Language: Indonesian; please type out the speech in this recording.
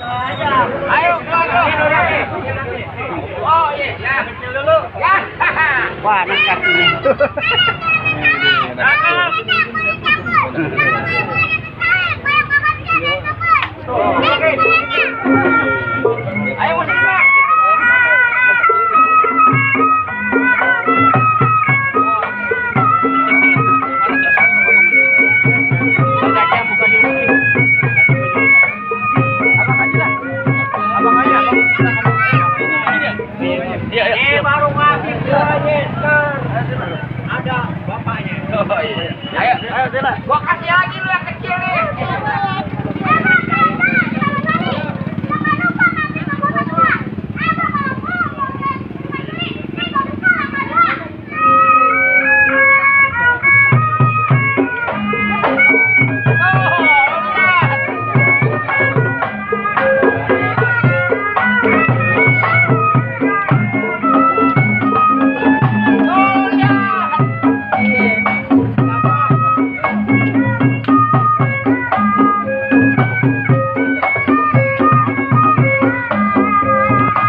Ayo keluar dulu. Oh iya, ya kecil dulu. Ya. Wah, nangkat ini. Ayo masuk. Baru ngasih ada bapaknya. Oh iya. Ayo, sila. Gua kasih lagi lu yang kecil nih.